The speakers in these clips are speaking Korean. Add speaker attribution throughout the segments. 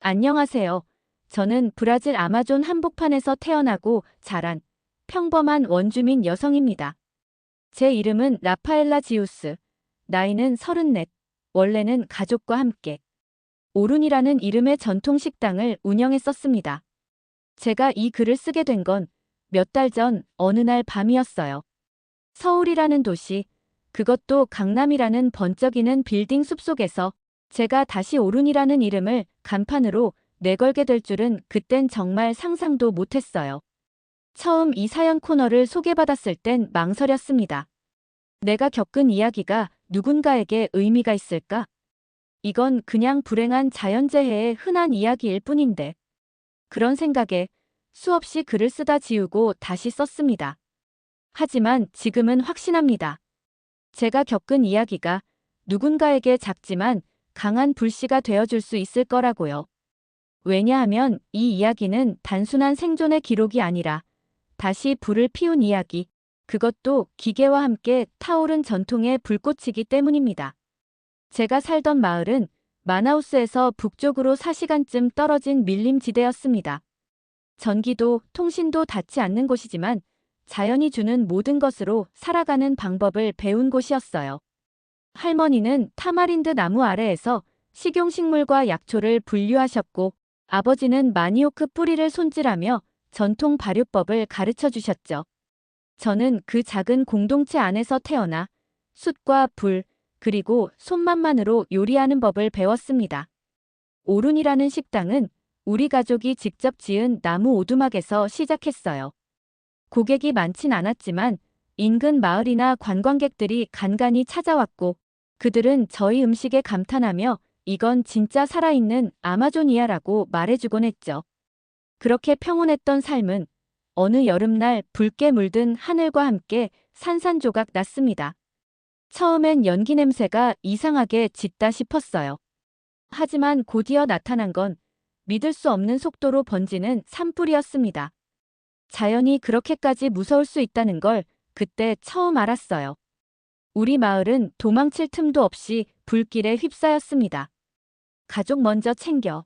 Speaker 1: 안녕하세요. 저는 브라질 아마존 한복판에서 태어나고 자란 평범한 원주민 여성입니다. 제 이름은 라파엘라 지우스. 나이는 34. 원래는 가족과 함께 오룬이라는 이름의 전통 식당을 운영했었습니다. 제가 이 글을 쓰게 된 건 몇 달 전 어느 날 밤이었어요. 서울이라는 도시, 그것도 강남이라는 번쩍이는 빌딩 숲속에서 제가 다시 오룬이라는 이름을 간판으로 내걸게 될 줄은 그땐 정말 상상도 못했어요. 처음 이 사연 코너를 소개받았을 땐 망설였습니다. 내가 겪은 이야기가 누군가에게 의미가 있을까? 이건 그냥 불행한 자연재해의 흔한 이야기일 뿐인데. 그런 생각에 수없이 글을 쓰다 지우고 다시 썼습니다. 하지만 지금은 확신합니다. 제가 겪은 이야기가 누군가에게 작지만 강한 불씨가 되어줄 수 있을 거라고요. 왜냐하면 이 이야기는 단순한 생존의 기록이 아니라 다시 불을 피운 이야기, 그것도 기계와 함께 타오른 전통의 불꽃이기 때문입니다. 제가 살던 마을은 마나우스에서 북쪽으로 4시간쯤 떨어진 밀림지대였습니다. 전기도, 통신도 닿지 않는 곳이지만 자연이 주는 모든 것으로 살아가는 방법을 배운 곳이었어요. 할머니는 타마린드 나무 아래에서 식용식물과 약초를 분류하셨고 아버지는 마니오크 뿌리를 손질하며 전통 발효법을 가르쳐 주셨죠. 저는 그 작은 공동체 안에서 태어나 숯과 불, 그리고 손맛만으로 요리하는 법을 배웠습니다. 오룬이라는 식당은 우리 가족이 직접 지은 나무 오두막에서 시작했어요. 고객이 많진 않았지만 인근 마을이나 관광객들이 간간히 찾아왔고 그들은 저희 음식에 감탄하며 이건 진짜 살아있는 아마존이야라고 말해주곤 했죠. 그렇게 평온했던 삶은 어느 여름날 붉게 물든 하늘과 함께 산산조각 났습니다. 처음엔 연기 냄새가 이상하게 짙다 싶었어요. 하지만 곧이어 나타난 건 믿을 수 없는 속도로 번지는 산불이었습니다. 자연이 그렇게까지 무서울 수 있다는 걸 그때 처음 알았어요. 우리 마을은 도망칠 틈도 없이 불길에 휩싸였습니다. 가족 먼저 챙겨.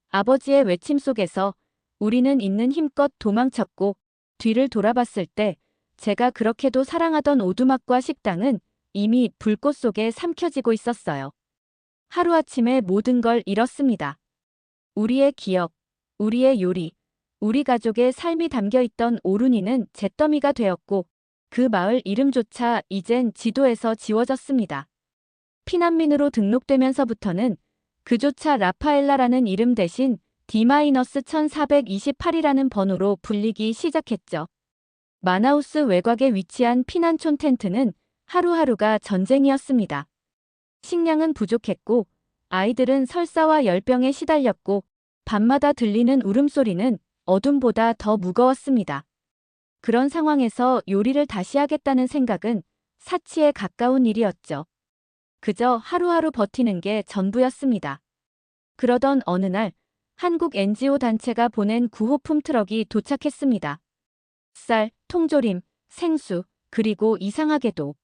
Speaker 1: 아버지의 외침 속에서 우리는 있는 힘껏 도망쳤고 뒤를 돌아봤을 때 제가 그렇게도 사랑하던 오두막과 식당은 이미 불꽃 속에 삼켜지고 있었어요. 하루아침에 모든 걸 잃었습니다. 우리의 기억, 우리의 요리, 우리 가족의 삶이 담겨있던 오룬이는 잿더미가 되었고 그 마을 이름조차 이젠 지도에서 지워졌습니다. 피난민으로 등록되면서부터는 그조차 라파엘라라는 이름 대신 D-1428이라는 번호로 불리기 시작했죠. 마나우스 외곽에 위치한 피난촌 텐트는 하루하루가 전쟁이었습니다. 식량은 부족했고 아이들은 설사와 열병에 시달렸고 밤마다 들리는 울음소리는 어둠보다 더 무거웠습니다. 그런 상황에서 요리를 다시 하겠다는 생각은 사치에 가까운 일이었죠. 그저 하루하루 버티는 게 전부였습니다. 그러던 어느 날 한국 NGO 단체가 보낸 구호품 트럭이 도착했습니다. 쌀, 통조림, 생수, 그리고 이상하게도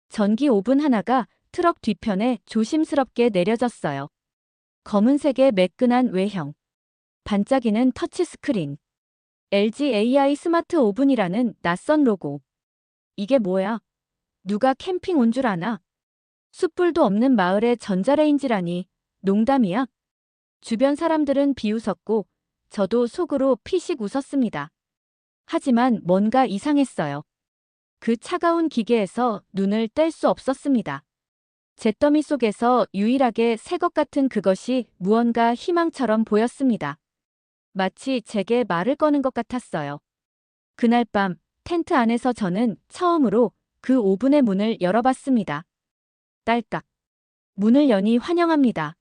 Speaker 1: 전기 오븐 하나가 트럭 뒤편에 조심스럽게 내려졌어요. 검은색의 매끈한 외형, 반짝이는 터치스크린, LG AI 스마트 오븐이라는 낯선 로고. 이게 뭐야? 누가 캠핑 온 줄 아나? 숯불도 없는 마을에 전자레인지라니, 농담이야? 주변 사람들은 비웃었고 저도 속으로 피식 웃었습니다. 하지만 뭔가 이상했어요. 그 차가운 기계에서 눈을 뗄 수 없었습니다. 잿더미 속에서 유일하게 새 것 같은 그것이 무언가 희망처럼 보였습니다. 마치 제게 말을 거는 것 같았어요. 그날 밤 텐트 안에서 저는 처음으로 그 오븐의 문을 열어봤습니다. 딸깍. 문을 여니 환영합니다.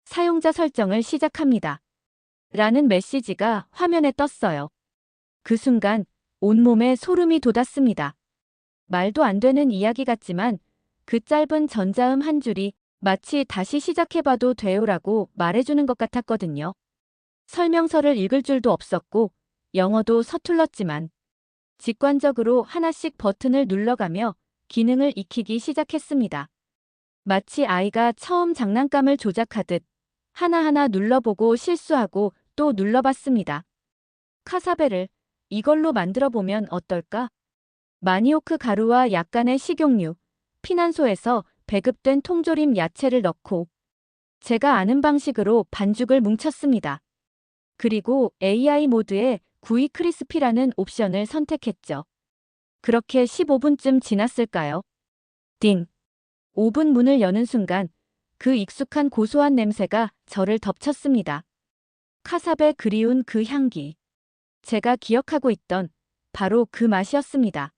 Speaker 1: 사용자 설정을 시작합니다. 라는 메시지가 화면에 떴어요. 그 순간 온몸에 소름이 돋았습니다. 말도 안 되는 이야기 같지만 그 짧은 전자음 한 줄이 마치 다시 시작해봐도 돼요라고 말해주는 것 같았거든요. 설명서를 읽을 줄도 없었고 영어도 서툴렀지만 직관적으로 하나씩 버튼을 눌러가며 기능을 익히기 시작했습니다. 마치 아이가 처음 장난감을 조작하듯 하나하나 눌러보고 실수하고 또 눌러봤습니다. 카사베를 이걸로 만들어보면 어떨까? 마니오크 가루와 약간의 식용유, 피난소에서 배급된 통조림 야채를 넣고 제가 아는 방식으로 반죽을 뭉쳤습니다. 그리고 AI 모드에 구이 크리스피라는 옵션을 선택했죠. 그렇게 15분쯤 지났을까요? 띵! 오븐 문을 여는 순간 그 익숙한 고소한 냄새가 저를 덮쳤습니다. 카삽의 그리운 그 향기. 제가 기억하고 있던 바로 그 맛이었습니다.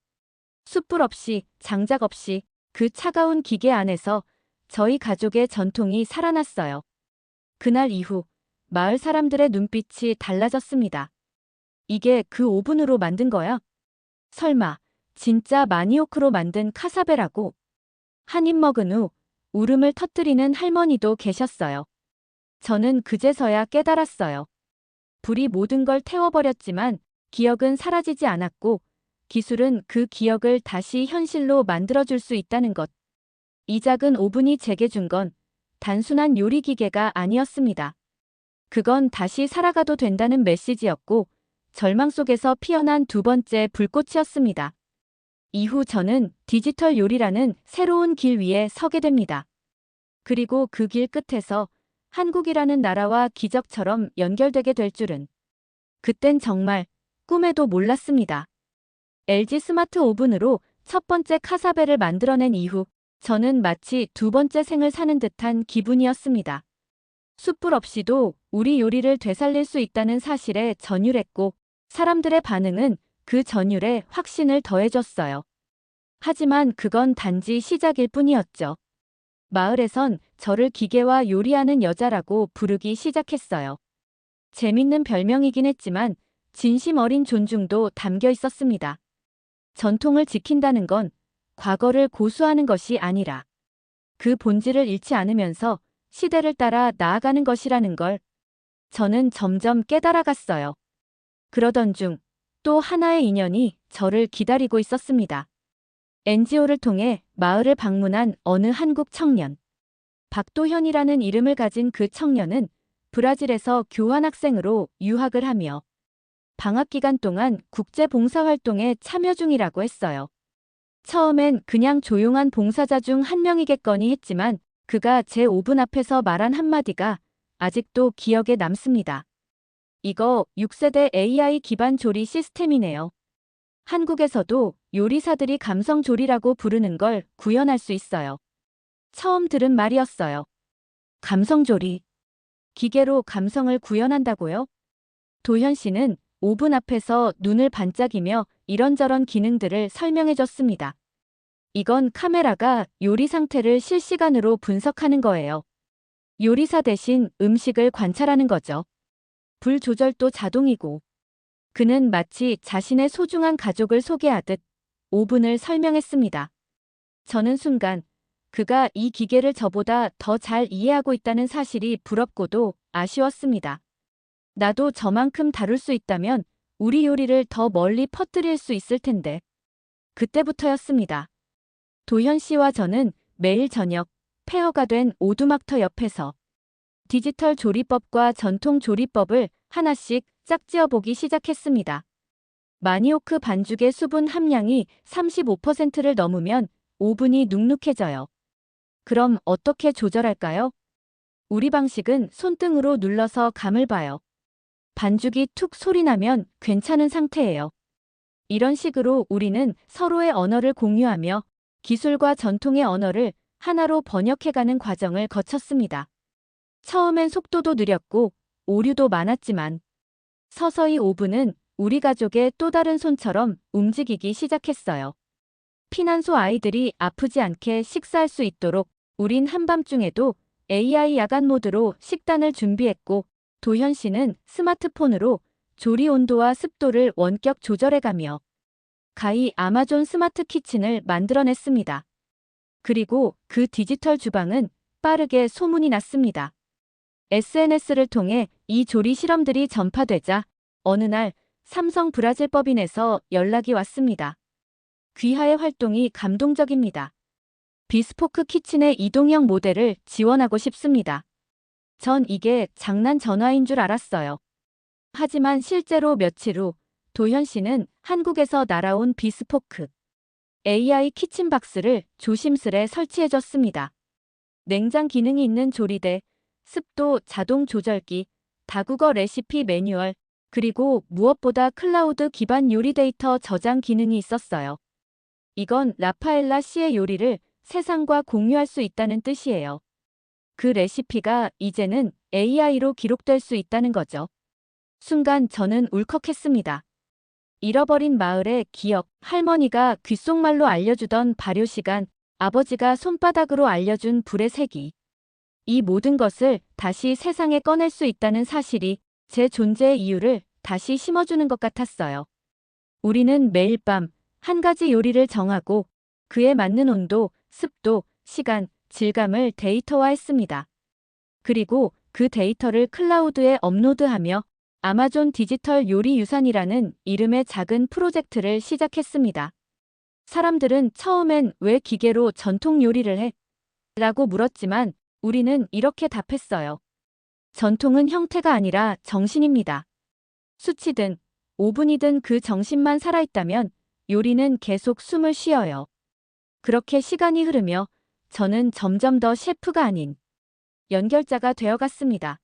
Speaker 1: 숯불 없이, 장작 없이 그 차가운 기계 안에서 저희 가족의 전통이 살아났어요. 그날 이후 마을 사람들의 눈빛이 달라졌습니다. 이게 그 오븐으로 만든 거야? 설마 진짜 마니오크로 만든 카사베라고? 한 입 먹은 후 울음을 터뜨리는 할머니도 계셨어요. 저는 그제서야 깨달았어요. 불이 모든 걸 태워버렸지만 기억은 사라지지 않았고 기술은 그 기억을 다시 현실로 만들어줄 수 있다는 것. 이 작은 오븐이 제게 준 건 단순한 요리 기계가 아니었습니다. 그건 다시 살아가도 된다는 메시지였고 절망 속에서 피어난 두 번째 불꽃이었습니다. 이후 저는 디지털 요리라는 새로운 길 위에 서게 됩니다. 그리고 그 길 끝에서 한국이라는 나라와 기적처럼 연결되게 될 줄은 그땐 정말 꿈에도 몰랐습니다. LG 스마트 오븐으로 첫 번째 카사베를 만들어낸 이후 저는 마치 두 번째 생을 사는 듯한 기분이었습니다. 숯불 없이도 우리 요리를 되살릴 수 있다는 사실에 전율했고 사람들의 반응은 그 전율에 확신을 더해줬어요. 하지만 그건 단지 시작일 뿐이었죠. 마을에선 저를 기계와 요리하는 여자라고 부르기 시작했어요. 재밌는 별명이긴 했지만 진심 어린 존중도 담겨 있었습니다. 전통을 지킨다는 건 과거를 고수하는 것이 아니라 그 본질을 잃지 않으면서 시대를 따라 나아가는 것이라는 걸 저는 점점 깨달아갔어요. 그러던 중 또 하나의 인연이 저를 기다리고 있었습니다. NGO를 통해 마을을 방문한 어느 한국 청년. 박도현이라는 이름을 가진 그 청년은 브라질에서 교환학생으로 유학을 하며 방학 기간 동안 국제 봉사활동에 참여 중이라고 했어요. 처음엔 그냥 조용한 봉사자 중 한 명이겠거니 했지만 그가 제 오븐 앞에서 말한 한마디가 아직도 기억에 남습니다. 이거 6세대 AI 기반 조리 시스템이네요. 한국에서도 요리사들이 감성 조리라고 부르는 걸 구현할 수 있어요. 처음 들은 말이었어요. 감성 조리. 기계로 감성을 구현한다고요? 도현 씨는 오븐 앞에서 눈을 반짝이며 이런저런 기능들을 설명해줬습니다. 이건 카메라가 요리 상태를 실시간으로 분석하는 거예요. 요리사 대신 음식을 관찰하는 거죠. 불 조절도 자동이고. 그는 마치 자신의 소중한 가족을 소개하듯 오븐을 설명했습니다. 저는 순간 그가 이 기계를 저보다 더 잘 이해하고 있다는 사실이 부럽고도 아쉬웠습니다. 나도 저만큼 다룰 수 있다면 우리 요리를 더 멀리 퍼뜨릴 수 있을 텐데. 그때부터였습니다. 도현 씨와 저는 매일 저녁 폐허가 된 오두막터 옆에서 디지털 조리법과 전통 조리법을 하나씩 짝지어 보기 시작했습니다. 마니오크 반죽의 수분 함량이 35%를 넘으면 오븐이 눅눅해져요. 그럼 어떻게 조절할까요? 우리 방식은 손등으로 눌러서 감을 봐요. 반죽이 툭 소리 나면 괜찮은 상태예요. 이런 식으로 우리는 서로의 언어를 공유하며 기술과 전통의 언어를 하나로 번역해가는 과정을 거쳤습니다. 처음엔 속도도 느렸고 오류도 많았지만 서서히 오븐은 우리 가족의 또 다른 손처럼 움직이기 시작했어요. 피난소 아이들이 아프지 않게 식사할 수 있도록 우린 한밤중에도 AI 야간 모드로 식단을 준비했고 도현 씨는 스마트폰으로 조리 온도와 습도를 원격 조절해가며 가히 아마존 스마트 키친을 만들어냈습니다. 그리고 그 디지털 주방은 빠르게 소문이 났습니다. SNS를 통해 이 조리 실험들이 전파되자 어느 날 삼성 브라질 법인에서 연락이 왔습니다. 귀하의 활동이 감동적입니다. 비스포크 키친의 이동형 모델을 지원하고 싶습니다. 전 이게 장난 전화인 줄 알았어요. 하지만 실제로 며칠 후 도현 씨는 한국에서 날아온 비스포크 AI 키친박스를 조심스레 설치해줬습니다. 냉장 기능이 있는 조리대, 습도 자동 조절기, 다국어 레시피 매뉴얼, 그리고 무엇보다 클라우드 기반 요리 데이터 저장 기능이 있었어요. 이건 라파엘라 씨의 요리를 세상과 공유할 수 있다는 뜻이에요. 그 레시피가 이제는 AI로 기록될 수 있다는 거죠. 순간 저는 울컥했습니다. 잃어버린 마을의 기억, 할머니가 귓속말로 알려주던 발효 시간, 아버지가 손바닥으로 알려준 불의 세기. 이 모든 것을 다시 세상에 꺼낼 수 있다는 사실이 제 존재의 이유를 다시 심어주는 것 같았어요. 우리는 매일 밤 한 가지 요리를 정하고 그에 맞는 온도, 습도, 시간, 질감을 데이터화했습니다. 그리고 그 데이터를 클라우드에 업로드하며 아마존 디지털 요리 유산이라는 이름의 작은 프로젝트를 시작했습니다. 사람들은 처음엔 왜 기계로 전통 요리를 해? 라고 물었지만 우리는 이렇게 답했어요. 전통은 형태가 아니라 정신입니다. 수치든 오븐이든 그 정신만 살아있다면 요리는 계속 숨을 쉬어요. 그렇게 시간이 흐르며 저는 점점 더 셰프가 아닌 연결자가 되어갔습니다.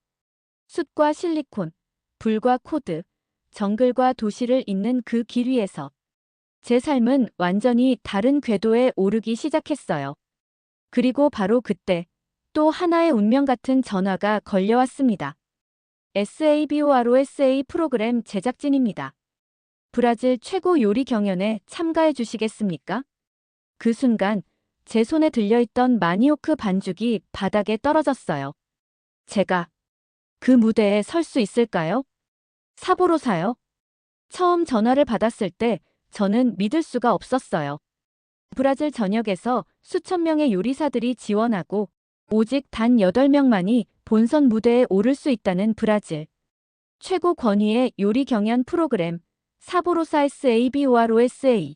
Speaker 1: 숯과 실리콘, 불과 코드, 정글과 도시를 잇는 그 길 위에서 제 삶은 완전히 다른 궤도에 오르기 시작했어요. 그리고 바로 그때 또 하나의 운명 같은 전화가 걸려왔습니다. SABOROSA 프로그램 제작진입니다. 브라질 최고 요리 경연에 참가해 주시겠습니까? 그 순간 제 손에 들려있던 마니오크 반죽이 바닥에 떨어졌어요. 제가 그 무대에 설 수 있을까요? 사보로사요? 처음 전화를 받았을 때 저는 믿을 수가 없었어요. 브라질 전역에서 수천 명의 요리사들이 지원하고 오직 단 8명만이 본선 무대에 오를 수 있다는 브라질 최고 권위의 요리 경연 프로그램 사보로사 SABOROSA.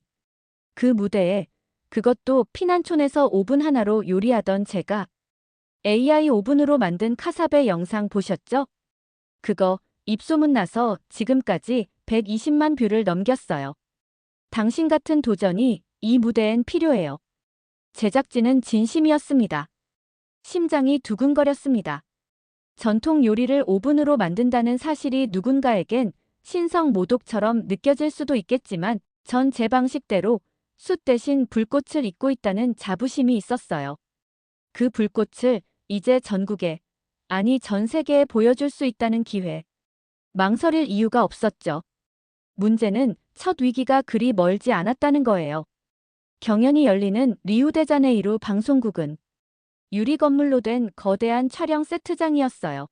Speaker 1: 그 무대에 그것도 피난촌에서 오븐 하나로 요리하던 제가 AI 오븐으로 만든 카사베 영상 보셨죠? 그거 입소문 나서 지금까지 120만 뷰를 넘겼어요. 당신 같은 도전이 이 무대엔 필요해요. 제작진은 진심이었습니다. 심장이 두근거렸습니다. 전통 요리를 오븐으로 만든다는 사실이 누군가에겐 신성모독처럼 느껴질 수도 있겠지만 전 제 방식대로 숯 대신 불꽃을 잇고 있다는 자부심이 있었어요. 그 불꽃을 이제 전국에, 아니 전 세계에 보여줄 수 있다는 기회. 망설일 이유가 없었죠. 문제는 첫 위기가 그리 멀지 않았다는 거예요. 경연이 열리는 리우데자네이루 방송국은 유리 건물로 된 거대한 촬영 세트장이었어요.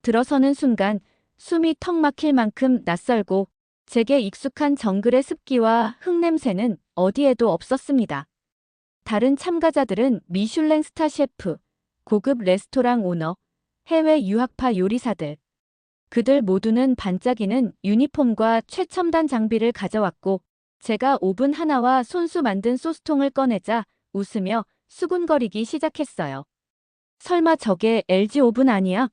Speaker 1: 들어서는 순간 숨이 턱 막힐 만큼 낯설고 제게 익숙한 정글의 습기와 흙냄새는 어디에도 없었습니다. 다른 참가자들은 미슐랭 스타 셰프, 고급 레스토랑 오너, 해외 유학파 요리사들. 그들 모두는 반짝이는 유니폼과 최첨단 장비를 가져왔고 제가 오븐 하나와 손수 만든 소스통을 꺼내자 웃으며 수군거리기 시작했어요. 설마 저게 LG 오븐 아니야?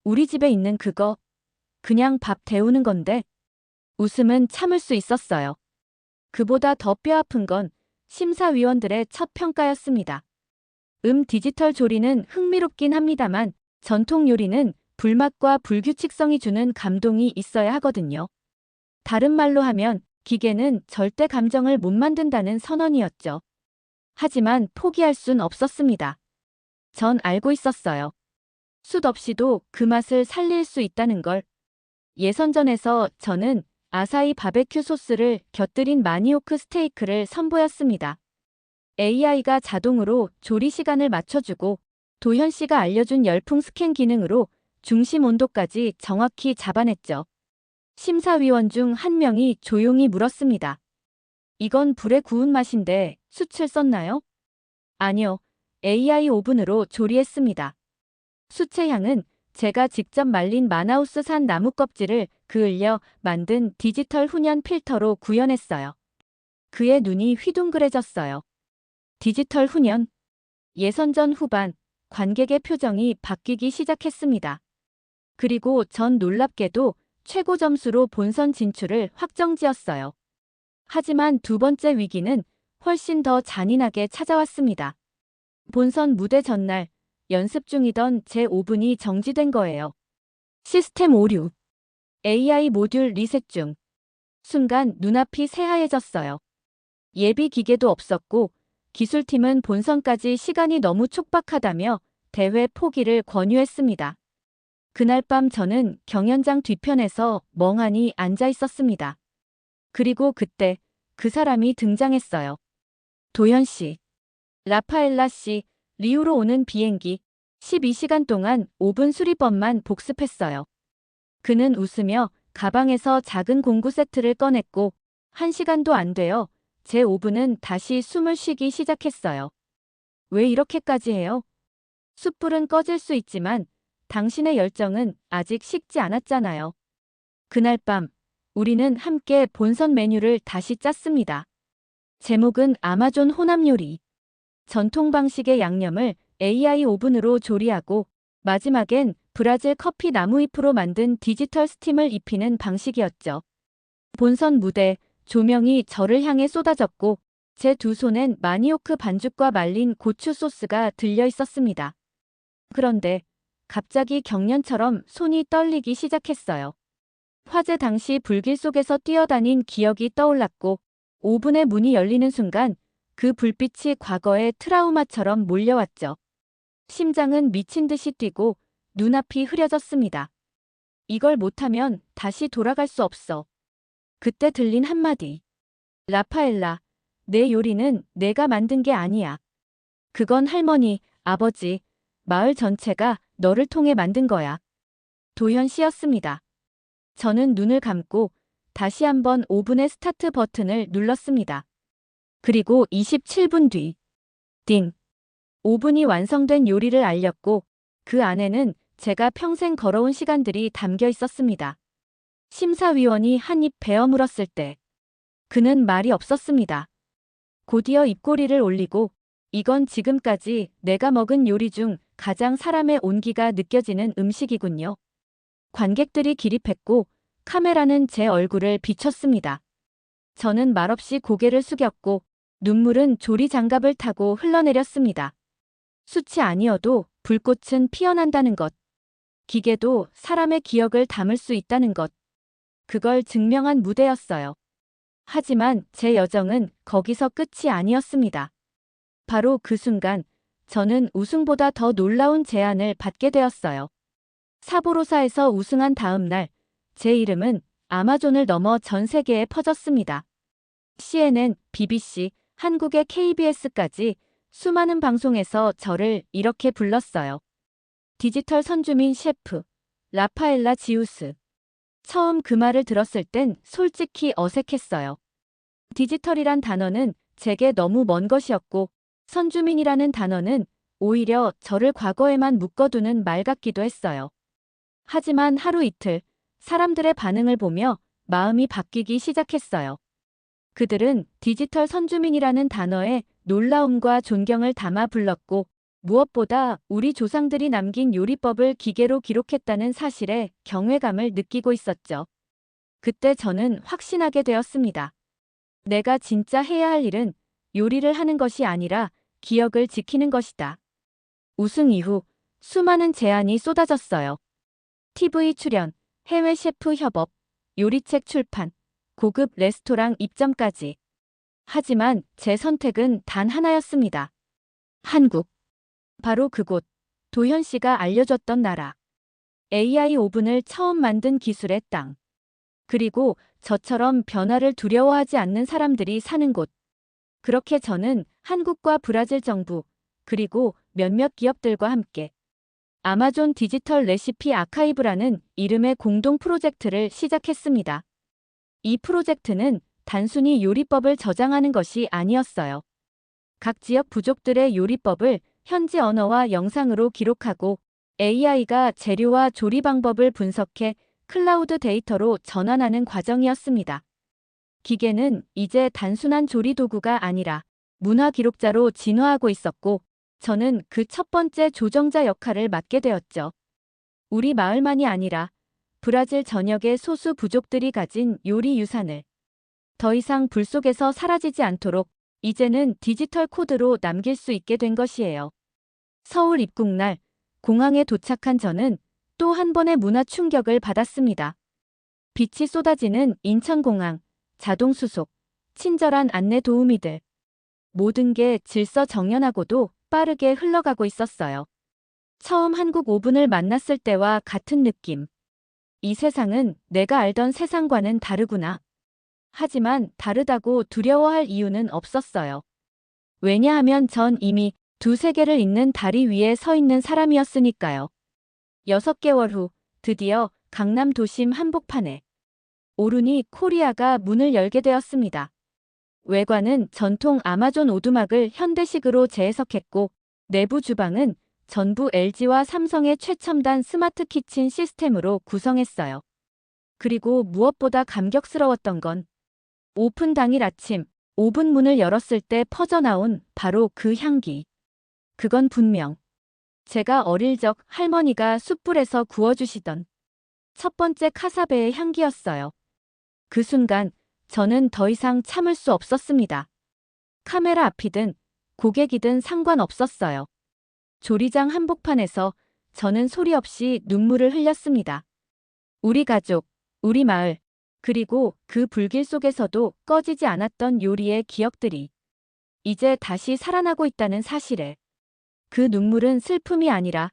Speaker 1: 우리 집에 있는 그거. 그냥 밥 데우는 건데. 웃음은 참을 수 있었어요. 그보다 더 뼈아픈 건 심사위원들의 첫 평가였습니다. 디지털 조리는 흥미롭긴 합니다만 전통 요리는 불맛과 불규칙성이 주는 감동이 있어야 하거든요. 다른 말로 하면 기계는 절대 감정을 못 만든다는 선언이었죠. 하지만 포기할 순 없었습니다. 전 알고 있었어요. 숯 없이도 그 맛을 살릴 수 있다는 걸. 예선전에서 저는 아사히 바베큐 소스를 곁들인 마니오크 스테이크를 선보였습니다. AI가 자동으로 조리 시간을 맞춰주고 도현 씨가 알려준 열풍 스캔 기능으로 중심 온도까지 정확히 잡아냈죠. 심사위원 중 한 명이 조용히 물었습니다. 이건 불에 구운 맛인데 숯을 썼나요? 아니요. AI 오븐으로 조리했습니다. 숯의 향은 제가 직접 말린 마나우스산 나무 껍질을 그을려 만든 디지털 훈연 필터로 구현했어요. 그의 눈이 휘둥그레졌어요. 디지털 훈연. 예선전 후반 관객의 표정이 바뀌기 시작했습니다. 그리고 전 놀랍게도 최고 점수로 본선 진출을 확정지었어요. 하지만 두 번째 위기는 훨씬 더 잔인하게 찾아왔습니다. 본선 무대 전날 연습 중이던 제 5분이 정지된 거예요. 시스템 오류. AI 모듈 리셋 중. 순간 눈앞이 새하얘졌어요. 예비 기계도 없었고 기술팀은 본선까지 시간이 너무 촉박하다며 대회 포기를 권유했습니다. 그날 밤 저는 경연장 뒤편에서 멍하니 앉아 있었습니다. 그리고 그때 그 사람이 등장했어요. 도현 씨. 라파엘라 씨, 리우로 오는 비행기. 12시간 동안 5분 수리법만 복습했어요. 그는 웃으며 가방에서 작은 공구 세트를 꺼냈고 1시간도 안 되어 제 5분은 다시 숨을 쉬기 시작했어요. 왜 이렇게까지 해요? 숯불은 꺼질 수 있지만 당신의 열정은 아직 식지 않았잖아요. 그날 밤 우리는 함께 본선 메뉴를 다시 짰습니다. 제목은 아마존 혼합 요리. 전통 방식의 양념을 AI 오븐으로 조리하고 마지막엔 브라질 커피 나무잎으로 만든 디지털 스팀을 입히는 방식이었죠. 본선 무대, 조명이 저를 향해 쏟아졌고 제 두 손엔 마니오크 반죽과 말린 고추 소스가 들려 있었습니다. 그런데 갑자기 경련처럼 손이 떨리기 시작했어요. 화재 당시 불길 속에서 뛰어다닌 기억이 떠올랐고 5분의 문이 열리는 순간 그 불빛이 과거의 트라우마처럼 몰려왔죠. 심장은 미친 듯이 뛰고 눈앞이 흐려졌습니다. 이걸 못하면 다시 돌아갈 수 없어. 그때 들린 한마디. 라파엘라, 내 요리는 내가 만든 게 아니야. 그건 할머니, 아버지, 마을 전체가 너를 통해 만든 거야. 도현 씨였습니다. 저는 눈을 감고 다시 한번 5분의 스타트 버튼을 눌렀습니다. 그리고 27분 뒤. 띵. 5분이 완성된 요리를 알렸고 그 안에는 제가 평생 걸어온 시간들이 담겨 있었습니다. 심사위원이 한 입 베어 물었을 때 그는 말이 없었습니다. 곧이어 입꼬리를 올리고 이건 지금까지 내가 먹은 요리 중 가장 사람의 온기가 느껴지는 음식이군요. 관객들이 기립했고 카메라는 제 얼굴을 비췄습니다. 저는 말없이 고개를 숙였고 눈물은 조리 장갑을 타고 흘러내렸습니다. 숯이 아니어도 불꽃은 피어난다는 것. 기계도 사람의 기억을 담을 수 있다는 것. 그걸 증명한 무대였어요. 하지만 제 여정은 거기서 끝이 아니었습니다. 바로 그 순간 저는 우승보다 더 놀라운 제안을 받게 되었어요. 사보로사에서 우승한 다음 날 제 이름은 아마존을 넘어 전 세계에 퍼졌습니다. CNN, BBC, 한국의 KBS까지 수많은 방송에서 저를 이렇게 불렀어요. 디지털 선주민 셰프, 라파엘라 지우스. 처음 그 말을 들었을 땐 솔직히 어색했어요. 디지털이란 단어는 제게 너무 먼 것이었고 선주민이라는 단어는 오히려 저를 과거에만 묶어두는 말 같기도 했어요. 하지만 하루 이틀 사람들의 반응을 보며 마음이 바뀌기 시작했어요. 그들은 디지털 선주민이라는 단어에 놀라움과 존경을 담아 불렀고 무엇보다 우리 조상들이 남긴 요리법을 기계로 기록했다는 사실에 경외감을 느끼고 있었죠. 그때 저는 확신하게 되었습니다. 내가 진짜 해야 할 일은 요리를 하는 것이 아니라 기억을 지키는 것이다. 우승 이후 수많은 제안이 쏟아졌어요. TV 출연, 해외 셰프 협업, 요리책 출판, 고급 레스토랑 입점까지. 하지만 제 선택은 단 하나였습니다. 한국. 바로 그곳, 도현 씨가 알려줬던 나라. AI 오븐을 처음 만든 기술의 땅. 그리고 저처럼 변화를 두려워하지 않는 사람들이 사는 곳. 그렇게 저는 한국과 브라질 정부, 그리고 몇몇 기업들과 함께 아마존 디지털 레시피 아카이브라는 이름의 공동 프로젝트를 시작했습니다. 이 프로젝트는 단순히 요리법을 저장하는 것이 아니었어요. 각 지역 부족들의 요리법을 현지 언어와 영상으로 기록하고 AI가 재료와 조리 방법을 분석해 클라우드 데이터로 전환하는 과정이었습니다. 기계는 이제 단순한 조리 도구가 아니라 문화 기록자로 진화하고 있었고 저는 그 첫 번째 조정자 역할을 맡게 되었죠. 우리 마을만이 아니라 브라질 전역의 소수 부족들이 가진 요리 유산을 더 이상 불 속에서 사라지지 않도록 이제는 디지털 코드로 남길 수 있게 된 것이에요. 서울 입국날 공항에 도착한 저는 또 한 번의 문화 충격을 받았습니다. 빛이 쏟아지는 인천공항, 자동 수속, 친절한 안내 도우미들. 모든 게 질서정연하고도 빠르게 흘러가고 있었어요. 처음 한국 오븐을 만났을 때와 같은 느낌. 이 세상은 내가 알던 세상과는 다르구나. 하지만 다르다고 두려워할 이유는 없었어요. 왜냐하면 전 이미 두 세계를 잇는 다리 위에 서 있는 사람이었으니까요. 6개월 후 드디어 강남 도심 한복판에 오루니 코리아가 문을 열게 되었습니다. 외관은 전통 아마존 오두막을 현대식으로 재해석했고 내부 주방은 전부 LG와 삼성의 최첨단 스마트 키친 시스템으로 구성했어요. 그리고 무엇보다 감격스러웠던 건 오픈 당일 아침 오븐 문을 열었을 때 퍼져나온 바로 그 향기. 그건 분명 제가 어릴 적 할머니가 숯불에서 구워주시던 첫 번째 카사베의 향기였어요. 그 순간 저는 더 이상 참을 수 없었습니다. 카메라 앞이든 고객이든 상관없었어요. 조리장 한복판에서 저는 소리 없이 눈물을 흘렸습니다. 우리 가족, 우리 마을, 그리고 그 불길 속에서도 꺼지지 않았던 요리의 기억들이 이제 다시 살아나고 있다는 사실에 그 눈물은 슬픔이 아니라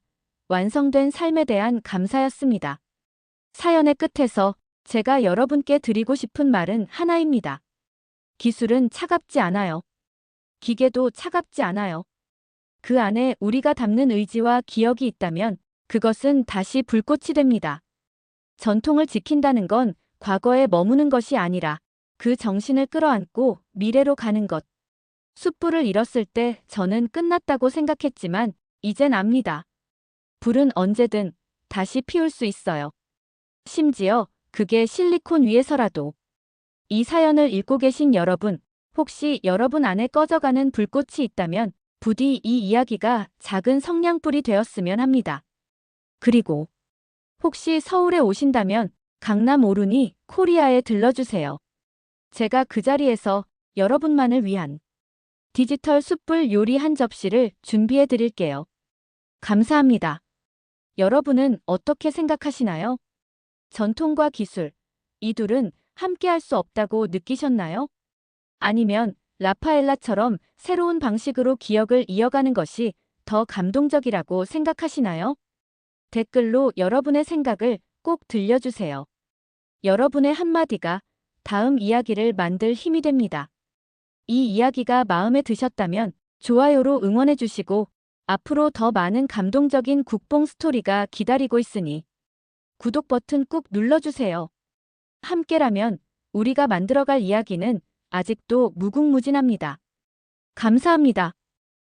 Speaker 1: 완성된 삶에 대한 감사였습니다. 사연의 끝에서 제가 여러분께 드리고 싶은 말은 하나입니다. 기술은 차갑지 않아요. 기계도 차갑지 않아요. 그 안에 우리가 담는 의지와 기억이 있다면 그것은 다시 불꽃이 됩니다. 전통을 지킨다는 건 과거에 머무는 것이 아니라 그 정신을 끌어안고 미래로 가는 것. 숯불을 잃었을 때 저는 끝났다고 생각했지만 이젠 압니다. 불은 언제든 다시 피울 수 있어요. 심지어 그게 실리콘 위에서라도. 이 사연을 읽고 계신 여러분, 혹시 여러분 안에 꺼져가는 불꽃이 있다면 부디 이 이야기가 작은 성냥불이 되었으면 합니다. 그리고 혹시 서울에 오신다면 강남 오루니 코리아에 들러주세요. 제가 그 자리에서 여러분만을 위한 디지털 숯불 요리 한 접시를 준비해 드릴게요. 감사합니다. 여러분은 어떻게 생각하시나요? 전통과 기술, 이 둘은 함께 할 수 없다고 느끼셨나요? 아니면 라파엘라처럼 새로운 방식으로 기억을 이어가는 것이 더 감동적이라고 생각하시나요? 댓글로 여러분의 생각을 꼭 들려주세요. 여러분의 한마디가 다음 이야기를 만들 힘이 됩니다. 이 이야기가 마음에 드셨다면 좋아요로 응원해주시고 앞으로 더 많은 감동적인 국뽕 스토리가 기다리고 있으니 구독 버튼 꾹 눌러주세요. 함께라면 우리가 만들어갈 이야기는 아직도 무궁무진합니다. 감사합니다.